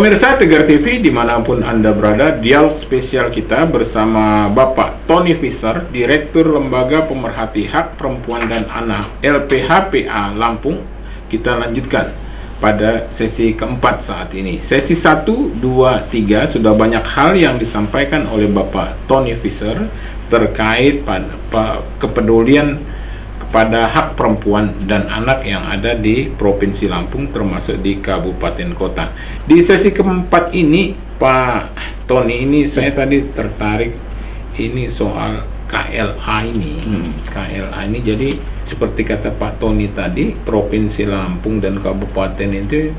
Pemirsa Tegar TV dimanapun Anda berada, dialog spesial kita bersama Bapak Tony Fisher, Direktur Lembaga Pemerhati Hak Perempuan dan Anak LPHPA Lampung. Kita lanjutkan pada sesi keempat saat ini. Sesi 1, 2, 3 sudah banyak hal yang disampaikan oleh Bapak Tony Fisher terkait pada kepedulian pada hak perempuan dan anak yang ada di Provinsi Lampung, termasuk di kabupaten kota. Di sesi keempat ini, Pak Tony, ini saya tadi tertarik ini soal KLA ini. KLA ini jadi seperti kata Pak Tony tadi, Provinsi Lampung dan kabupaten itu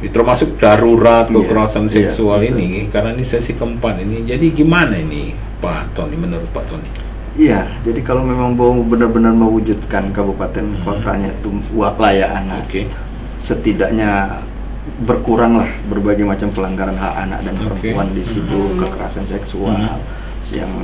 termasuk darurat kekerasan seksual ini, karena ini sesi keempat ini. Jadi gimana ini Pak Tony, menurut Pak Tony? Iya, jadi kalau memang mau benar-benar mewujudkan kabupaten kotanya itu layak anak, setidaknya berkuranglah berbagai macam pelanggaran hak anak dan perempuan di situ, kekerasan seksual, yang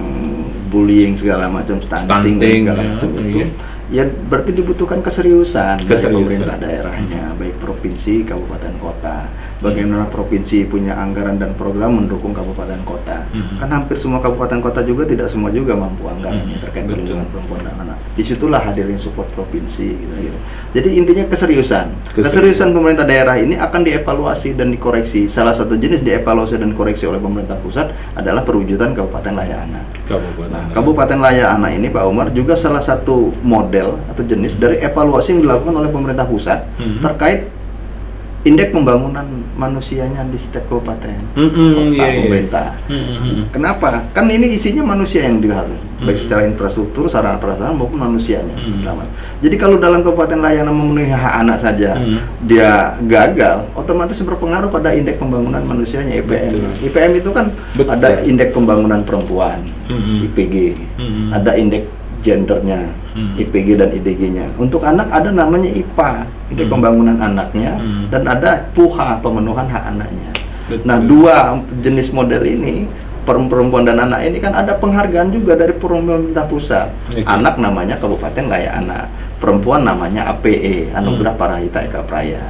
bullying segala macam, stunting dan segala macam itu. Ya berarti dibutuhkan keseriusan dari pemerintah daerahnya, baik provinsi, kabupaten, kota. Bagaimana provinsi punya anggaran dan program mendukung kabupaten kota. Kan hampir semua kabupaten kota juga tidak semua juga mampu anggarannya terkait perlindungan perempuan dan anak. Disitulah hadirnya support provinsi gitu. Jadi intinya keseriusan. Keseriusan pemerintah daerah ini akan dievaluasi dan dikoreksi. Salah satu jenis dievaluasi dan koreksi oleh pemerintah pusat adalah perwujudan kabupaten layak anak. Kabupaten layak anak ini Pak Umar juga salah satu model atau jenis dari evaluasi yang dilakukan oleh pemerintah pusat terkait indeks pembangunan manusianya di setiap kabupaten kota pemerintah. Kenapa? Kan ini isinya manusia yang dihargai, baik secara infrastruktur, sarana prasarana maupun manusianya. Jadi kalau dalam kabupaten layanan memenuhi hak anak saja dia gagal, otomatis berpengaruh pada indeks pembangunan manusianya IPM. IPM itu kan ada indeks pembangunan perempuan, IPG, ada indeks gendernya, IPG dan IDG-nya. Untuk anak ada namanya IPA, indeks pembangunan anaknya, dan ada PUHA, pemenuhan hak anaknya. Nah, dua jenis model ini, perempuan dan anak ini kan ada penghargaan juga dari pemerintah pusat. Anak namanya Kabupaten Layak Anak, perempuan namanya APE, Anugerah Parahita Eka Praya,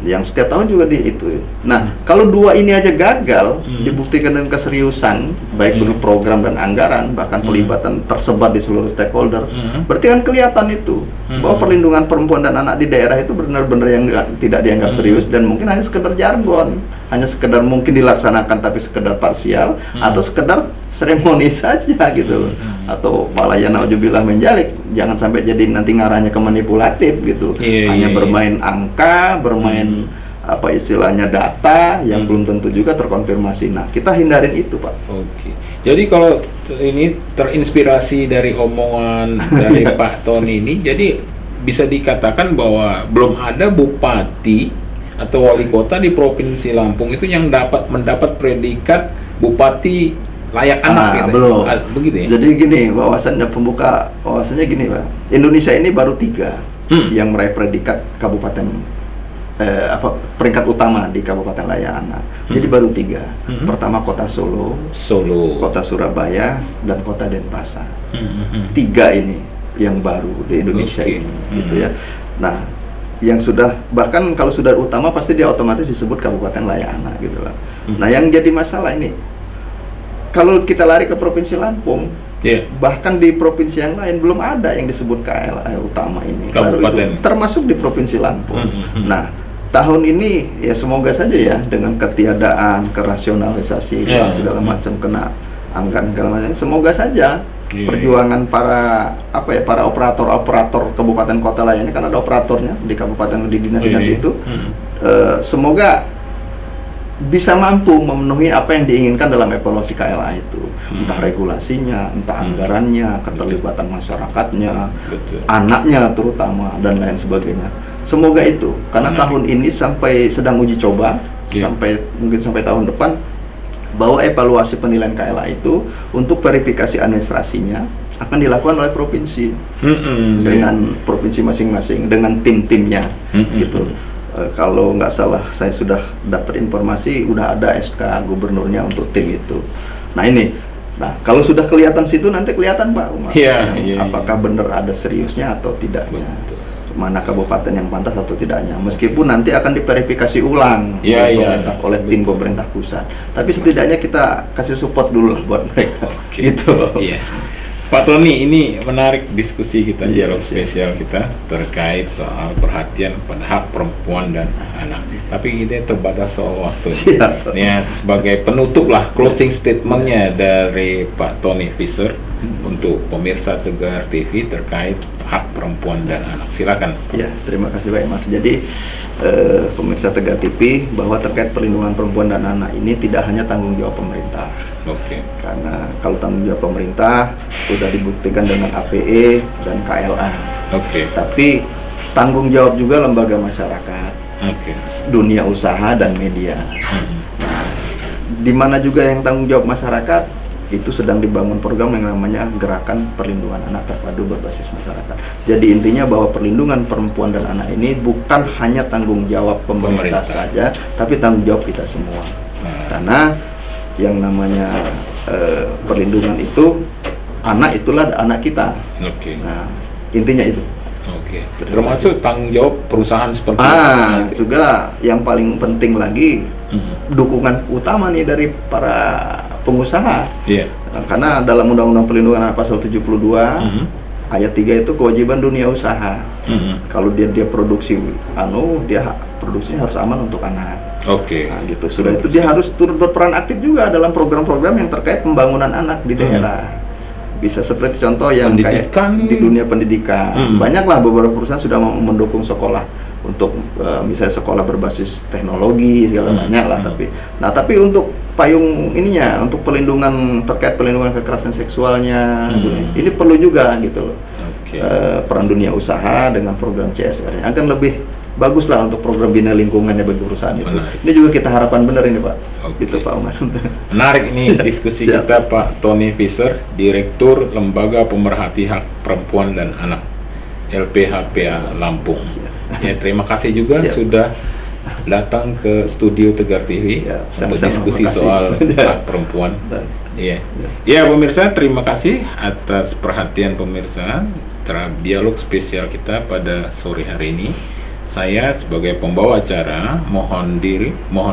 yang setiap tahun juga di itu. Nah, kalau dua ini aja gagal, dibuktikan dengan keseriusan, baik bentuk program dan anggaran, bahkan pelibatan tersebar di seluruh stakeholder, berarti kan kelihatan itu bahwa perlindungan perempuan dan anak di daerah itu benar-benar yang tidak dianggap serius dan mungkin hanya sekedar jargon, hanya sekedar mungkin dilaksanakan tapi sekedar parsial atau sekedar seremoni saja gitu loh, atau malah ya nauzubillah menjalik, jangan sampai jadi nanti ngarahnya ke manipulatif gitu, hanya bermain angka, bermain apa istilahnya data yang belum tentu juga terkonfirmasi. Nah, kita hindarin itu Pak. Jadi kalau ini terinspirasi dari omongan dari Pak Tony ini, jadi bisa dikatakan bahwa belum ada bupati atau wali kota di Provinsi Lampung itu yang mendapat predikat bupati layak anak gitu. Belum. Begitu ya? Jadi gini, wawasannya gini Pak. Indonesia ini baru 3 yang meraih predikat kabupaten peringkat utama di kabupaten layak anak. Jadi baru 3. Pertama kota Solo, kota Surabaya, dan kota Denpasar. 3 ini yang baru di Indonesia ini, gitu ya. Nah, yang sudah, bahkan kalau sudah utama pasti dia otomatis disebut kabupaten layak anak gitu lah. Nah, yang jadi masalah ini, kalau kita lari ke Provinsi Lampung, bahkan di provinsi yang lain belum ada yang disebut KLA utama ini, baru itu, termasuk di Provinsi Lampung. Nah, tahun ini ya semoga saja ya dengan ketiadaan kerasionalisasi dan segala macam kena anggaran segala macam, semoga saja perjuangan para para operator kabupaten kota lainnya, kan ada operatornya di kabupaten di dinas-dinas itu, semoga bisa mampu memenuhi apa yang diinginkan dalam evaluasi KLA itu, entah regulasinya, entah anggarannya, keterlibatan masyarakatnya, anaknya terutama, dan lain sebagainya. Semoga itu, karena tahun ini sedang uji coba, mungkin sampai tahun depan, bahwa evaluasi penilaian KLA itu untuk verifikasi administrasinya akan dilakukan oleh provinsi dengan provinsi masing-masing dengan tim-timnya gitu. Kalau nggak salah saya sudah dapat informasi udah ada SK gubernurnya untuk tim itu. Nah ini, kalau sudah kelihatan situ nanti kelihatan Pak Umar, apakah benar ada seriusnya atau tidaknya. mana kabupaten yang pantas atau tidaknya. Meskipun nanti akan diverifikasi ulang oleh tim pemerintah pusat. Tapi setidaknya kita kasih support dulu buat mereka. Gitu. Iya. Pak Tony, ini menarik diskusi kita, dialog spesial kita terkait soal perhatian pada hak perempuan dan anak. Tapi kita terbatas soal waktu. Ya, sebagai penutup lah, closing statementnya dari Pak Tony Visser untuk pemirsa Tegar TV terkait hak perempuan dan anak. Silakan. Ya, terima kasih Pak Imar. Jadi pemirsa Tegar TV, bahwa terkait perlindungan perempuan dan anak ini tidak hanya tanggung jawab pemerintah. Karena kalau tanggung jawab pemerintah sudah dibuktikan dengan APE dan KLA. Tapi tanggung jawab juga lembaga masyarakat, dunia usaha dan media. Nah, di mana juga yang tanggung jawab masyarakat, itu sedang dibangun program yang namanya Gerakan Perlindungan Anak Terpadu Berbasis Masyarakat. Jadi intinya bahwa perlindungan perempuan dan anak ini bukan hanya tanggung jawab pemerintah saja, tapi tanggung jawab kita semua. Karena yang namanya perlindungan itu, anak itulah anak kita. Nah, intinya itu. Termasuk tanggung jawab perusahaan seperti itu. Juga yang paling penting lagi, dukungan utama nih dari para pengusaha. Karena dalam Undang-Undang Perlindungan Anak Pasal 72 ayat 3 itu kewajiban dunia usaha. Kalau dia produksi produksinya harus aman untuk anak. Nah, gitu. Sudah itu dia harus turut berperan aktif juga dalam program-program yang terkait pembangunan anak di daerah. Bisa seperti contoh yang kayak di dunia pendidikan. Banyaklah beberapa perusahaan sudah mendukung sekolah untuk misalnya sekolah berbasis teknologi segala banyak lah. Tapi untuk payung ininya, untuk terkait pelindungan kekerasan seksualnya, ini perlu juga gitu loh. Peran dunia usaha dengan program CSR akan lebih bagus lah untuk program bina lingkungannya bagi perusahaan itu. Ini juga kita harapkan benar ini Pak. Gitu Pak Umar. Menarik ini diskusi kita Pak Tony Visser, Direktur Lembaga Pemerhati Hak Perempuan dan Anak LPHPA Lampung. Ya, terima kasih juga sudah datang ke studio Tegar TV untuk diskusi soal hak perempuan. Ya pemirsa, terima kasih atas perhatian pemirsa terhadap dialog spesial kita pada sore hari ini. Saya sebagai pembawa acara mohon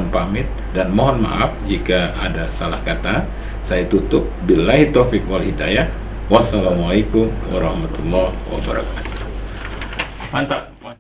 pamit dan mohon maaf jika ada salah kata. Saya tutup. Billahi taufiq wal hidayah. Wassalamualaikum warahmatullahi wabarakatuh. Mantap.